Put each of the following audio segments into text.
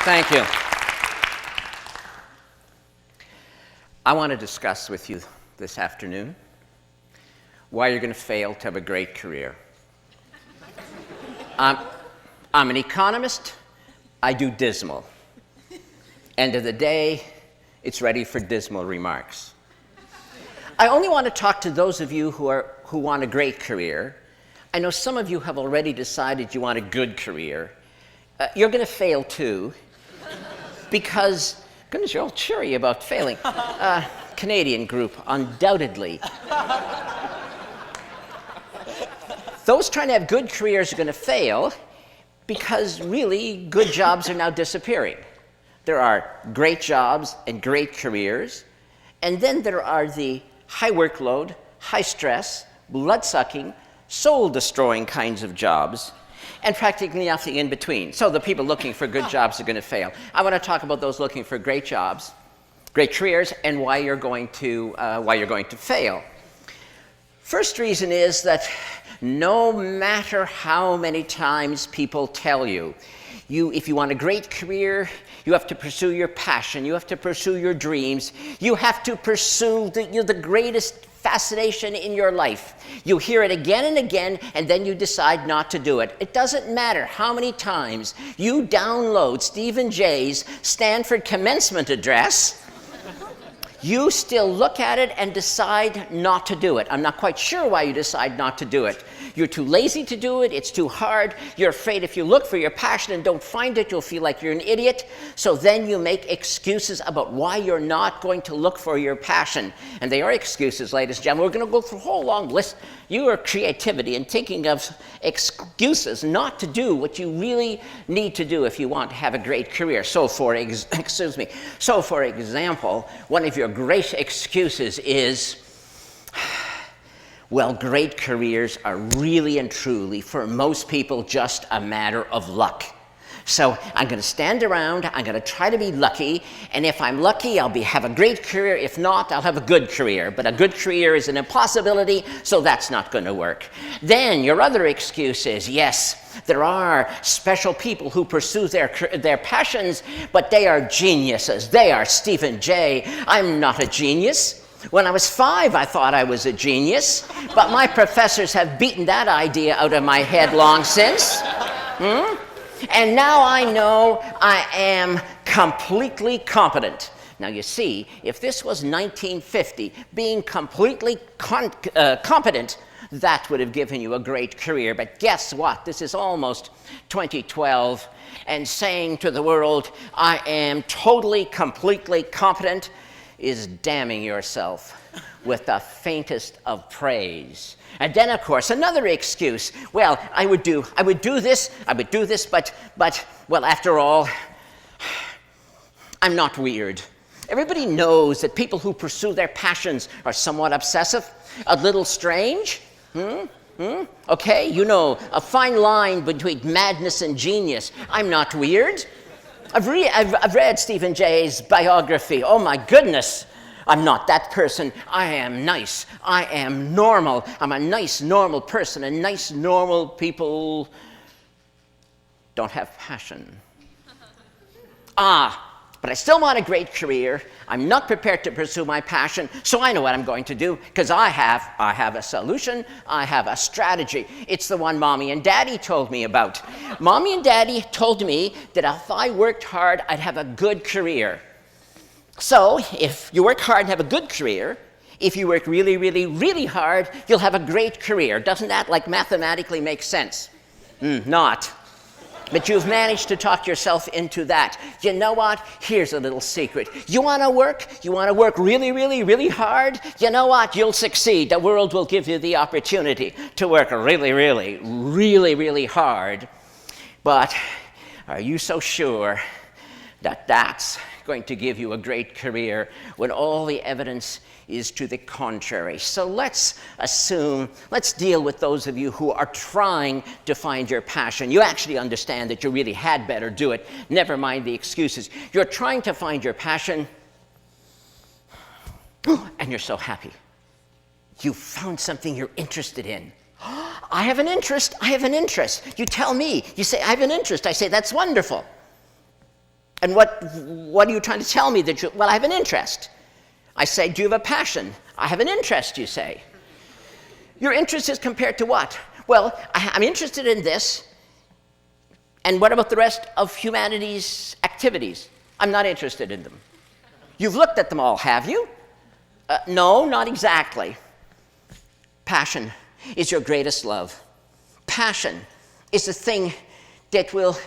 Thank you. I want to discuss with you this afternoon why you're going to fail to have a great career. I'm an economist. I do dismal. End of the day, it's ready for dismal remarks. I only want to talk to those of you who want a great career. I know some of you have already decided you want a good career. You're going to fail too, because, goodness, you're all cheery about failing. Canadian group, undoubtedly. Those trying to have good careers are going to fail because really good jobs are now disappearing. There are great jobs and great careers, and then there are the high workload, high stress, blood-sucking, soul-destroying kinds of jobs, and practically nothing in between. So the people looking for good jobs are going to fail. I want to talk about those looking for great jobs, great careers, and why you're going to fail. First reason is that no matter how many times people tell you, if you want a great career, you have to pursue your passion, you have to pursue your dreams, you have to pursue the greatest fascination in your life. You hear it again and again, and then you decide not to do it. It doesn't matter how many times you download Stephen Jay's Stanford commencement address, you still look at it and decide not to do it. I'm not quite sure why you decide not to do it. You're too lazy to do it, it's too hard, you're afraid if you look for your passion and don't find it, you'll feel like you're an idiot. So then you make excuses about why you're not going to look for your passion. And they are excuses, ladies and gentlemen. We're going to go through a whole long list. Your creativity and thinking of excuses not to do what you really need to do if you want to have a great career. So for example, one of your great excuses is, well, great careers are really and truly, for most people, just a matter of luck. So I'm going to stand around, I'm going to try to be lucky, and if I'm lucky, I'll have a great career. If not, I'll have a good career. But a good career is an impossibility, so that's not going to work. Then your other excuse is, yes, there are special people who pursue their passions, but they are geniuses. They are Stephen Jay. I'm not a genius. When I was 5, I thought I was a genius, but my professors have beaten that idea out of my head long since. And now I know I am completely competent. Now you see, if this was 1950, being completely competent, that would have given you a great career. But guess what? This is almost 2012, and saying to the world, I am totally, completely competent, is damning yourself with the faintest of praise. And then, of course, another excuse. Well, I would do this, but, well, after all, I'm not weird. Everybody knows that people who pursue their passions are somewhat obsessive, a little strange. Okay, you know, a fine line between madness and genius. I'm not weird. I've read Stephen Jay's biography. Oh my goodness, I'm not that person. I am nice. I am normal. I'm a nice, normal person, and nice, normal people don't have passion. But I still want a great career. I'm not prepared to pursue my passion, so I know what I'm going to do, because I have a solution, I have a strategy. It's the one Mommy and Daddy told me about. Mommy and Daddy told me that if I worked hard, I'd have a good career. So if you work hard and have a good career, if you work really, really, really hard, you'll have a great career. Doesn't that, like, mathematically make sense? Not. But you've managed to talk yourself into that. You know what? Here's a little secret. You want to work really, really, really hard? You know what? You'll succeed. The world will give you the opportunity to work really, really, really, really hard. But are you so sure that that's going to give you a great career when all the evidence is to the contrary? So let's deal with those of you who are trying to find your passion. You actually understand that you really had better do it. Never mind the excuses. You're trying to find your passion, and you're so happy. You found something you're interested in. I have an interest. You tell me. You say, I have an interest. I say, that's wonderful. And what are you trying to tell me? Well, I have an interest. I say, do you have a passion? I have an interest, you say. Your interest is compared to what? Well, I'm interested in this. And what about the rest of humanity's activities? I'm not interested in them. You've looked at them all, have you? No, not exactly. Passion is your greatest love. Passion is the thing that will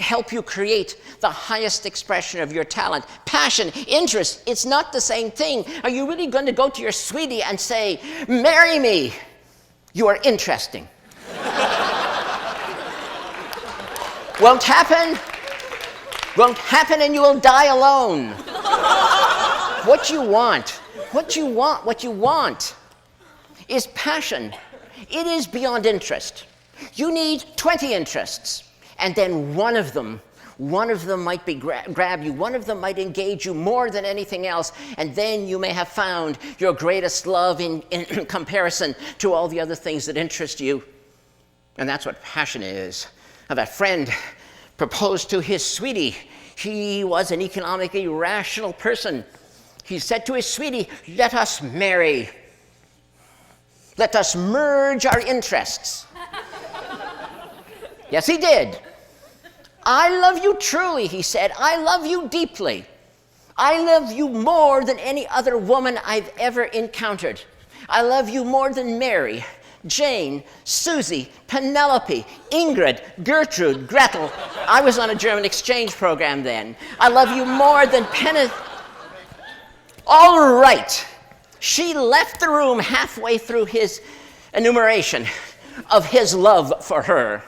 help you create the highest expression of your talent. Passion, interest, it's not the same thing. Are you really going to go to your sweetie and say, marry me? You are interesting. Won't happen. Won't happen, and you will die alone. What you want is passion. It is beyond interest. You need 20 interests, and then one of them might be grab you, one of them might engage you more than anything else, and then you may have found your greatest love in comparison to all the other things that interest you. And that's what passion is. Now, that friend proposed to his sweetie. He was an economically rational person. He said to his sweetie, let us marry. Let us merge our interests. Yes, he did. I love you truly, he said. I love you deeply. I love you more than any other woman I've ever encountered. I love you more than Mary, Jane, Susie, Penelope, Ingrid, Gertrude, Gretel. I was on a German exchange program then. I love you more than All right. She left the room halfway through his enumeration of his love for her.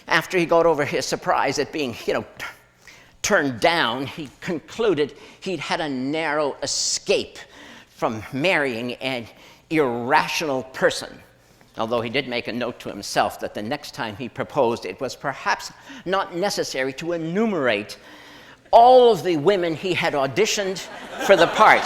After he got over his surprise at being, turned down, he concluded he'd had a narrow escape from marrying an irrational person. Although he did make a note to himself that the next time he proposed, it was perhaps not necessary to enumerate all of the women he had auditioned for the part.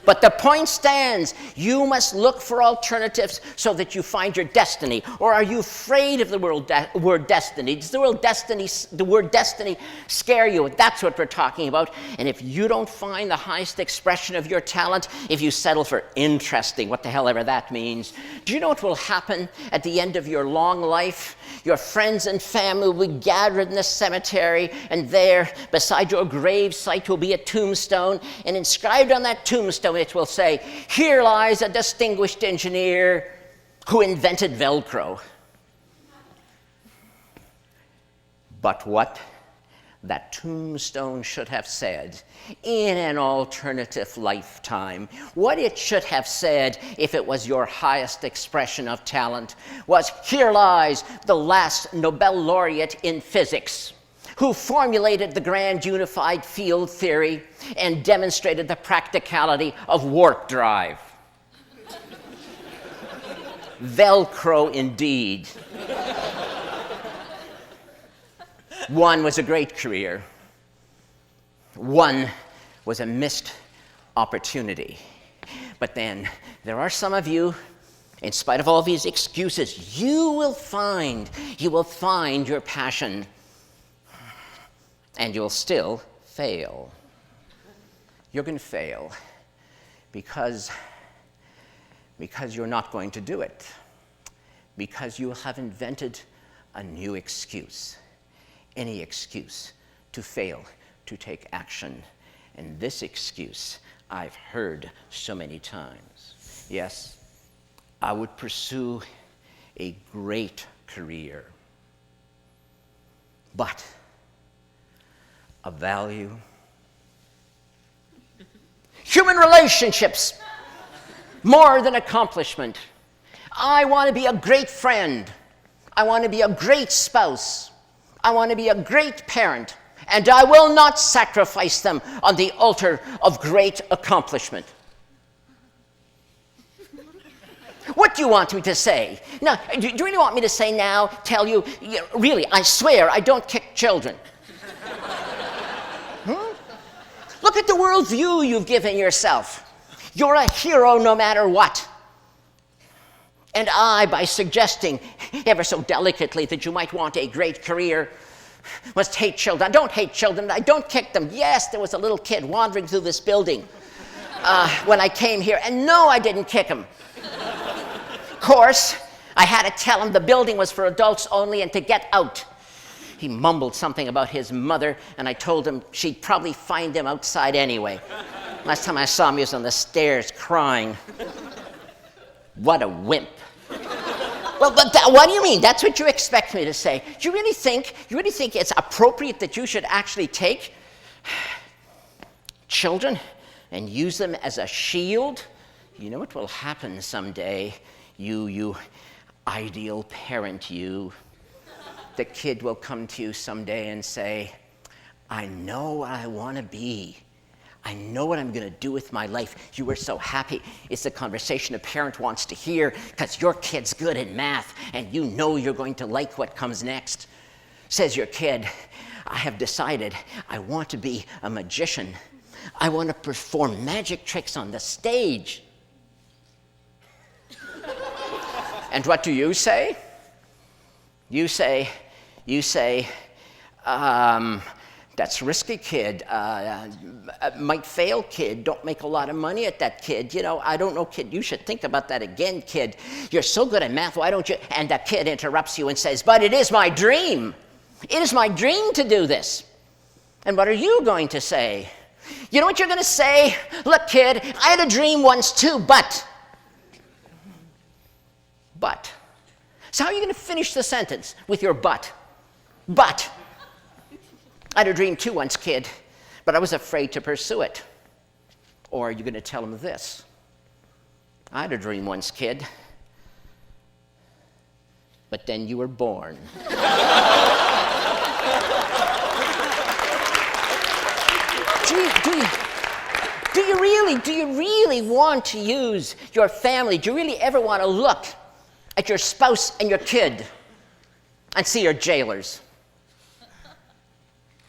But the point stands. You must look for alternatives so that you find your destiny. Or are you afraid of the word destiny? Does the word destiny scare you? That's what we're talking about. And if you don't find the highest expression of your talent, if you settle for interesting, what the hell ever that means, do you know what will happen at the end of your long life? Your friends and family will be gathered in the cemetery, and there, beside your grave site, will be a tombstone, and inscribed on that tombstone it will say, "Here lies a distinguished engineer who invented Velcro." But what that tombstone should have said in an alternative lifetime, what it should have said if it was your highest expression of talent, was, "Here lies the last Nobel laureate in physics, who formulated the grand unified field theory and demonstrated the practicality of warp drive." Velcro indeed. One was a great career. One was a missed opportunity. But then there are some of you, in spite of all these excuses, you will find your passion, and you'll still fail. You're going to fail because you're not going to do it, because you have invented a new excuse. Any excuse to fail to take action. And this excuse I've heard so many times. Yes, I would pursue a great career, but of value. Human relationships, more than accomplishment. I want to be a great friend. I want to be a great spouse. I want to be a great parent, and I will not sacrifice them on the altar of great accomplishment. What do you want me to say? Now, do you really want me to say now, tell you, really, I swear I don't kick children? Look at the worldview you've given yourself. You're a hero no matter what. And I, by suggesting ever so delicately that you might want a great career, must hate children. I don't hate children. I don't kick them. Yes, there was a little kid wandering through this building when I came here, and no, I didn't kick him. Of course, I had to tell him the building was for adults only and to get out. He mumbled something about his mother, and I told him she'd probably find him outside anyway. Last time I saw him, he was on the stairs crying. What a wimp. Well, but what do you mean? That's what you expect me to say. Do you really think it's appropriate that you should actually take children and use them as a shield? You know what will happen someday, you ideal parent, you. The kid will come to you someday and say, I know what I want to be. I know what I'm going to do with my life. You were so happy. It's the conversation a parent wants to hear because your kid's good in math and you know you're going to like what comes next. Says your kid, I have decided I want to be a magician. I want to perform magic tricks on the stage. And what do you say? You say, that's risky, kid. Might fail, kid. Don't make a lot of money at that, kid. You know, I don't know, kid. You should think about that again, kid. You're so good at math. Why don't you? And the kid interrupts you and says, but it is my dream. It is my dream to do this. And what are you going to say? You know what you're going to say? Look, kid, I had a dream once too, but. So how are you going to finish the sentence with your but? But. I had a dream too once, kid, but I was afraid to pursue it. Or are you going to tell him this? I had a dream once, kid, but then you were born. Do you really want to use your family? Do you really ever want to look at your spouse and your kid and see your jailers?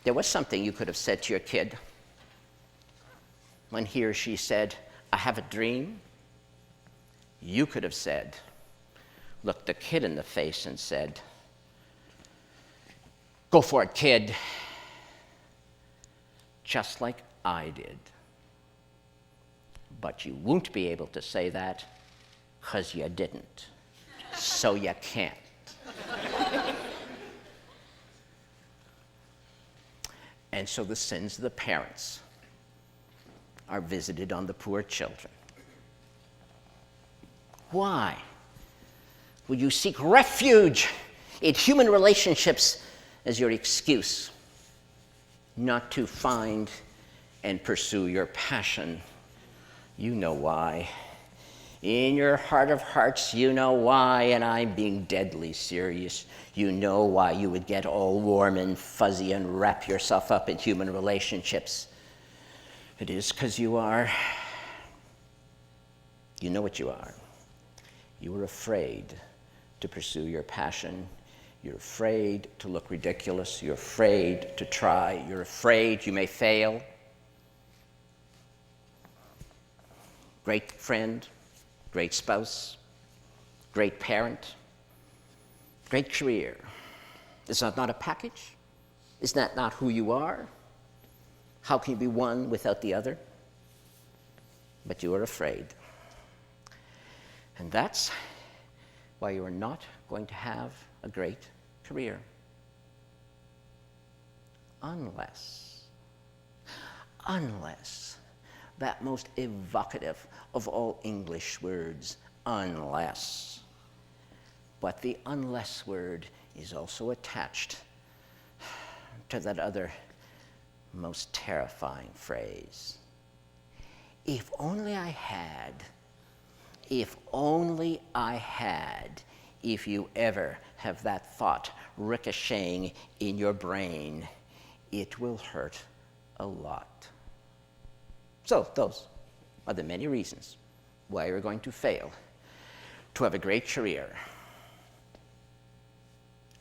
There was something you could have said to your kid when he or she said, I have a dream. You could have said, looked the kid in the face and said, go for it, kid. Just like I did. But you won't be able to say that because you didn't. So you can't. And so the sins of the parents are visited on the poor children. Why would you seek refuge in human relationships as your excuse not to find and pursue your passion? You know why. In your heart of hearts, you know why, and I'm being deadly serious. You know why you would get all warm and fuzzy and wrap yourself up in human relationships. It is because you are. You know what you are. You are afraid to pursue your passion. You're afraid to look ridiculous. You're afraid to try. You're afraid you may fail. Great friend. Great spouse, great parent, great career. Is that not a package? Is that not who you are? How can you be one without the other? But you are afraid. And that's why you are not going to have a great career. Unless that most evocative of all English words, unless. But the unless word is also attached to that other most terrifying phrase. If only I had, if only I had, if you ever have that thought ricocheting in your brain, it will hurt a lot. So those are the many reasons why you're going to fail to have a great career,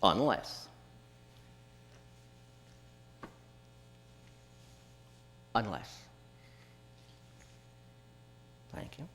unless Thank you.